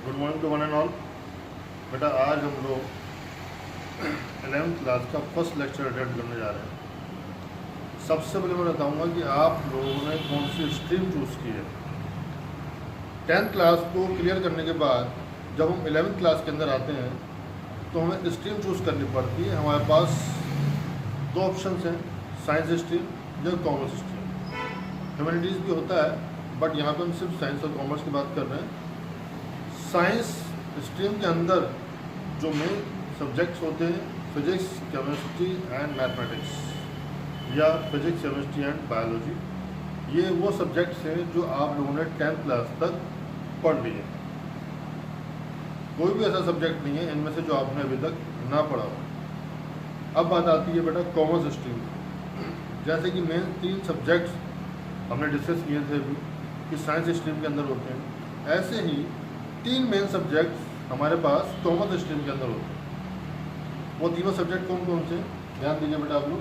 Good morning to one and all. बेटा आज हम लोग 11th क्लास का फर्स्ट लेक्चर अटेंड करने जा रहे हैं। सबसे पहले मैं बताऊंगा कि आप लोगों ने कौन सी स्ट्रीम चूज़ की है। 10th क्लास को क्लियर करने के बाद जब हम 11th क्लास के अंदर आते हैं तो हमें स्ट्रीम चूज़ करनी पड़ती है। हमारे पास दो ऑप्शन हैं, साइंस स्ट्रीम या कॉमर्स स्ट्रीम। ह्यूमैनिटीज़ भी होता है बट यहाँ पर हम सिर्फ साइंस और कॉमर्स की बात कर रहे हैं। साइंस स्ट्रीम के अंदर जो मेन सब्जेक्ट्स होते हैं फिजिक्स, केमिस्ट्री एंड मैथमेटिक्स या फिजिक्स, केमिस्ट्री एंड बायोलॉजी, ये वो सब्जेक्ट्स हैं जो आप लोगों ने 10th क्लास तक पढ़ लिए। कोई भी ऐसा सब्जेक्ट नहीं है इनमें से जो आपने अभी तक ना पढ़ा हो। अब बात आती है बेटा कॉमर्स स्ट्रीम। जैसे कि मेन 3 सब्जेक्ट्स हमने डिस्कस किए थे अभी कि साइंस स्ट्रीम के अंदर होते हैं, ऐसे ही 3 मेन सब्जेक्ट्स हमारे पास कॉमर्स स्ट्रीम के अंदर होते हैं। वो तीनों सब्जेक्ट कौन कौन से, ध्यान दीजिए बेटा आप लोग।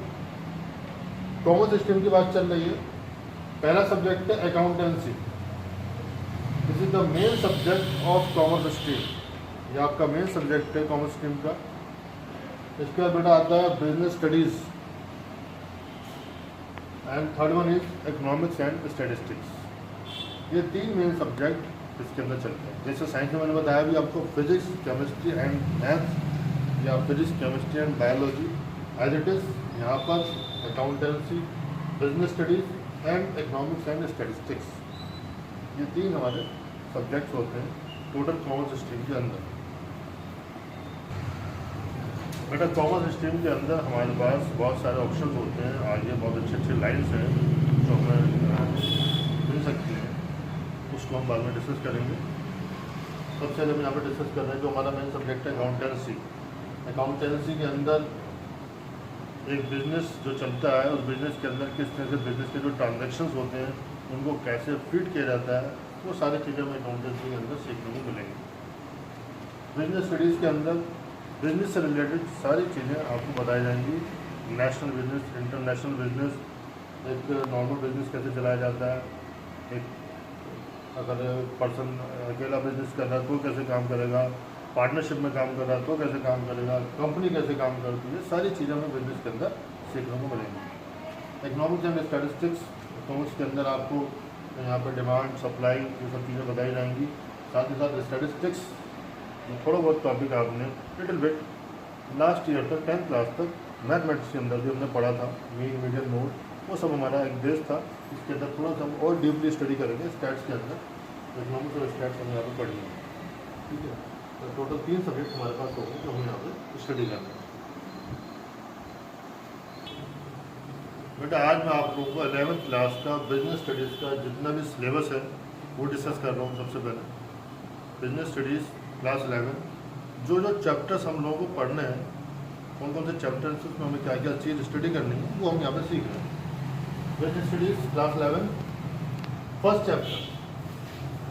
कॉमर्स स्ट्रीम की बात चल रही है। पहला सब्जेक्ट है accountancy. This is the main subject of commerce stream. ये आपका मेन सब्जेक्ट है कॉमर्स स्ट्रीम का। इसके बाद बेटा आता है business studies and third one is economics and statistics. ये 3 मेन सब्जेक्ट इसके अंदर चलते हैं। जैसे साइंस में मैंने बताया भी आपको फिजिक्स, केमिस्ट्री एंड मैथ्स या physics, chemistry and biology. As it is यहाँ पर accountancy, business studies and economics and statistics, ये 3 हमारे सब्जेक्ट्स होते हैं टोटल कॉमर्स स्ट्रीम के अंदर। बेटा कॉमर्स स्ट्रीम के अंदर हमारे पास बहुत सारे ऑप्शन होते हैं। आगे बहुत अच्छे अच्छे लाइन्स हैं जो हमें मिल सकती हैं, उसको हम बाद में डिस्कस करेंगे। सबसे पहले हम यहाँ पर डिस्कस कर रहे हैं जो हमारा मेन सब्जेक्ट है अकाउंटेंसी। अकाउंटेंसी के अंदर एक बिजनेस जो चलता है उस बिजनेस के अंदर किस तरह से बिजनेस के जो ट्रांजैक्शंस होते हैं उनको कैसे फिट किया जाता है, वो सारी चीज़ें हमें अकाउंटेंसी के अंदर सीखने को मिलेंगी। बिजनेस स्टडीज़ के अंदर बिजनेस से रिलेटेड सारी चीज़ें आपको बताई जाएंगी। नेशनल बिजनेस, इंटरनेशनल बिजनेस, एक नॉर्मल बिजनेस कैसे चलाया जाता है, एक अगर पर्सन अकेला बिजनेस कर रहा है तो कैसे काम करेगा, पार्टनरशिप में काम कर रहा है तो कैसे काम करेगा, कंपनी कैसे काम करती है, सारी चीज़ें हमें बिजनेस के अंदर सीखने को मिलेंगी। इकोनॉमिक्स एंड स्टैटिस्टिक्स, इकोनॉमिक्स के अंदर आपको यहाँ पर डिमांड, सप्लाई, ये सब चीज़ें बताई जाएंगी। साथ ही साथ स्टैटिस्टिक्स थोड़ा बहुत टॉपिक आपने लिटिल बिट लास्ट ईयर तक 10th क्लास तक मैथमेटिक्स के अंदर भी हमने पढ़ा था, मीन, मीडियन, मोड, वो सब हमारा एक बेस था। इसके अंदर थोड़ा सा हम और डीपली स्टडी करेंगे स्टैट्स के अंदर। इकोनॉमिक्स और स्टैट्स हम यहाँ पर पढ़ेंगे, ठीक है। तो टोटल 3 सब्जेक्ट हमारे पास होंगे जो हम यहाँ पर स्टडी करना है। बेटा आज मैं आप लोगों को 11th क्लास का बिजनेस स्टडीज़ का जितना भी सिलेबस है वो डिस्कस कर रहा हूँ। सबसे पहले बिजनेस स्टडीज़ क्लास 11, जो जो चैप्टर्स हम लोगों को पढ़ने हैं, कौन कौन से चैप्टर्स उसमें हमें क्या क्या चीज़ स्टडी करनी है, वो हम यहाँ पर सीख रहे हैं। Business studies class 11 first chapter,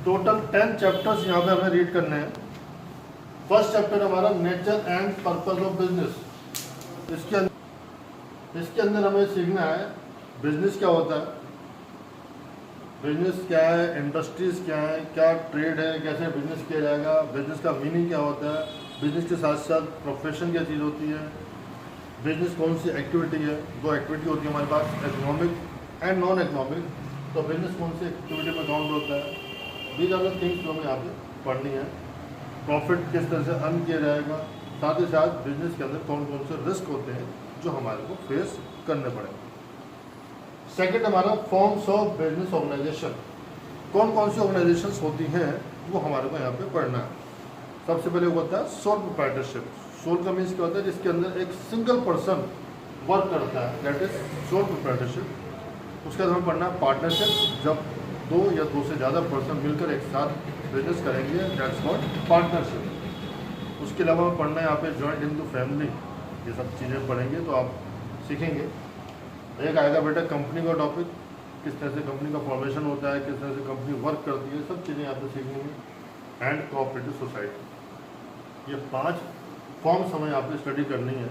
total 10 chapters यहाँ पे हमें रीड करने हैं। फर्स्ट चैप्टर हमारा nature and purpose of business. इसके अंदर हमें सीखना है बिजनेस क्या होता है, बिजनेस क्या है, इंडस्ट्रीज़ क्या है, क्या ट्रेड है, कैसे बिजनेस किया जाएगा, बिजनेस का मीनिंग क्या होता है, बिजनेस के साथ साथ प्रोफेशन क्या चीज़ होती है, बिजनेस कौन सी एक्टिविटी है। 2 एक्टिविटी होती है हमारे पास, इकोनॉमिक एंड नॉन इकोनॉमिक। तो बिजनेस कौन सी एक्टिविटी में काउंट होता है, दीज आर द थिंग्स जो हमें यहाँ पे पढ़नी है। प्रॉफिट किस तरह से अर्न किया जाएगा, साथ ही साथ बिजनेस के अंदर कौन कौन से रिस्क होते हैं जो हमारे को फेस करने पड़ेंगे। सेकंड हमारा फॉर्म्स ऑफ बिजनेस ऑर्गेनाइजेशन, कौन कौन सी ऑर्गेनाइजेशंस होती हैं वो हमारे को यहाँ पे पढ़ना है। सबसे पहले होता है सोल प्रोप्राइटरशिप। सोल का मीन्स क्या होता है, जिसके अंदर एक सिंगल पर्सन वर्क करता है, दैट इज सोल प्रोप्राइटरशिप। उसके बाद हमें पढ़ना है पार्टनरशिप, जब 2 या 2 से ज़्यादा पर्सन मिलकर एक साथ बिजनेस करेंगे, दैट्स कॉल्ड पार्टनरशिप। उसके अलावा हमें पढ़ना है यहाँ पे जॉइंट इन टू फैमिली। ये सब चीज़ें पढ़ेंगे तो आप सीखेंगे। एक आएगा बेटा कंपनी का टॉपिक, किस तरह से कंपनी का फॉर्मेशन होता है, किस तरह से कंपनी वर्क करती है, सब चीज़ें यहाँ पे सीखेंगे। एंड कोऑपरेटिव सोसाइटी, ये 5 फॉर्म्स हमें यहाँ पे स्टडी करनी है,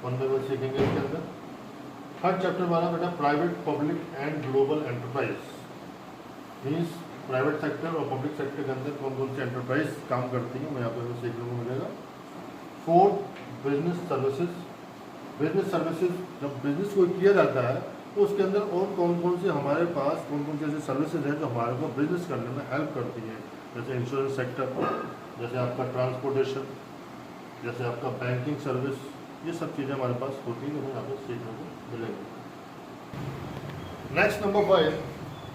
1 बाय 1 सीखेंगे इसके अंदर। थर्ड चैप्टर हमारा बेटा private, public and global enterprise, means private sector और पब्लिक सेक्टर के अंदर कौन कौन सी एंटरप्राइज काम करती है, वो यहाँ पर सीखने को मिलेगा। 4 बिजनेस सर्विसेज। बिजनेस सर्विसेज जब बिजनेस को किया जाता है तो उसके अंदर और कौन कौन से हमारे पास कौन कौन सी ऐसी सर्विसेज हैं जो हमारे को बिजनेस करने में हेल्प करती हैं, जैसे इंश्योरेंस सेक्टर, जैसे आपका ट्रांसपोर्टेशन, जैसे आपका बैंकिंग सर्विस, ये सब चीज़ें हमारे पास होती हैं, हमें यहाँ पर सीखने को मिलेंगी। Next number 5,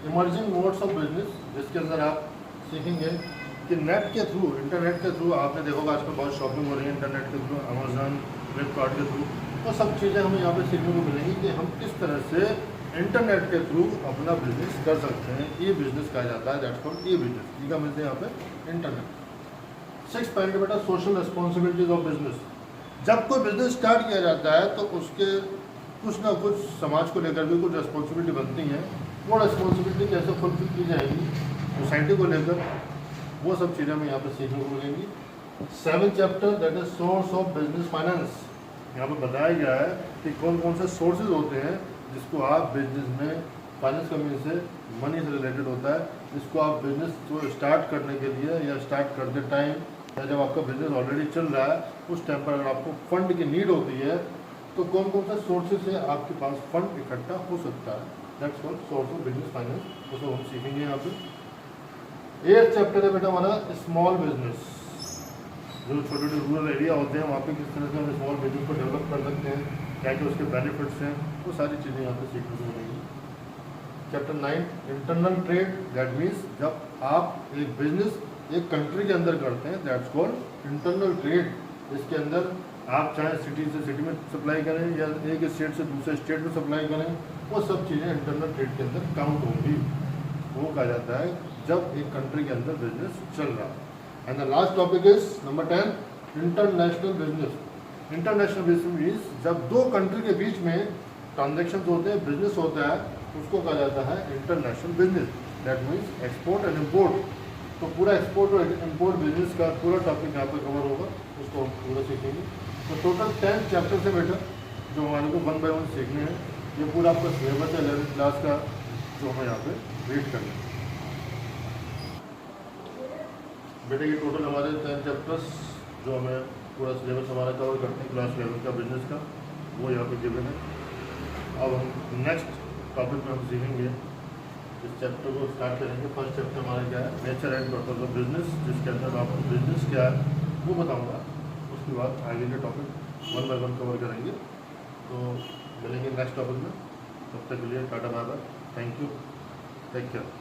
emerging modes of business, जिसके अंदर आप सीखेंगे कि नेट के थ्रू, इंटरनेट के थ्रू, आपने देखा होगा आजकल बहुत शॉपिंग हो रही है इंटरनेट के थ्रू, अमेजन, फ्लिपकार्ट के थ्रू, तो सब चीज़ें हमें यहाँ पे सीखने को मिलेंगी कि हम किस तरह से इंटरनेट के थ्रू अपना बिजनेस कर सकते हैं। ई बिजनेस कहा जाता है, दैट्स कॉल्ड ई बिजनेस। ठीक है, मिलते हैं यहाँ पे इंटरनेट। 6 पॉइंट बेटा, सोशल रिस्पॉन्सिबिलिटीज ऑफ बिजनेस। जब कोई बिजनेस स्टार्ट किया जाता है तो उसके कुछ ना कुछ समाज को लेकर भी कुछ रिस्पॉन्सिबिलिटी बनती हैं। वो रिस्पॉन्सिबिलिटी कैसे फुलफिल की जाएगी सोसाइटी को लेकर, वो सब चीज़ें हमें यहाँ पर सीखने को मिलेंगी। 7th chapter, that is source of business finance. यहाँ पर बताया गया है कि कौन कौन से सोर्सेज होते हैं जिसको आप बिजनेस में, फाइनेंस कंपनी से, मनी से रिलेटेड होता है, जिसको आप बिजनेस को स्टार्ट करने के लिए या स्टार्ट करते टाइम या जब आपका बिजनेस ऑलरेडी चल रहा है उस टाइम पर अगर आपको फंड की नीड होती है तो कौन कौन से सोर्सेज से आपके पास फंड इकट्ठा हो सकता है, that's called source of business finance. उसको हम सीखेंगे यहाँ पे। 8th चैप्टर है बेटा हमारा स्मॉल बिजनेस। जो छोटे छोटे रूरल एरिया होते हैं वहाँ पे किस तरह से हम स्मॉल बिजनेस को डेवलप कर सकते हैं, क्या क्या उसके बेनिफिट्स हैं, वो सारी चीज़ें यहाँ पे सीखने को मिलेंगी। Chapter 9, internal trade, that means जब आप एक बिजनेस एक कंट्री के अंदर करते हैं, दैट्स कॉल्ड इंटरनल ट्रेड। इसके अंदर आप चाहे सिटी से सिटी में सप्लाई करें या एक स्टेट से दूसरे स्टेट में सप्लाई करें, वो सब चीज़ें इंटरनल ट्रेड के अंदर काउंट होंगी। वो कहा जाता है जब एक कंट्री के अंदर बिजनेस चल रहा है। And the last topic is number 10, international business. International business means जब दो कंट्री के बीच में ट्रांजेक्शन होते हैं, बिजनेस होता है, उसको कहा जाता है international business. That means export and import. तो पूरा एक्सपोर्ट और इम्पोर्ट बिजनेस का पूरा टॉपिक यहाँ पर कवर होगा, उसको हम पूरा सीखेंगे। तो टोटल 10 चैप्टर से बेटा जो हमारे को 1 बाय 1 सीखने हैं, ये पूरा आपका सिलेबस है 11th क्लास का, जो हमें यहाँ पे रीड करना है बेटा। ये टोटल हमारे 10 चैप्टर्स जो हमें पूरा सिलेबस हमारा कवर करते हैं क्लास 11 का बिजनेस का, वो यहाँ पे गिवन है। अब हम नेक्स्ट टॉपिक में हम सीखेंगे, इस चैप्टर को स्टार्ट करेंगे। फर्स्ट चैप्टर हमारा क्या है, nature and purpose of business, जिसके अंदर आपको बिजनेस क्या है वो बताऊँगा। उसके बाद आगे के टॉपिक 1 बाय 1 कवर करेंगे। तो मिलेंगे नेक्स्ट टॉपिक में, तब तक के लिए tata bye bye, thank you, take care.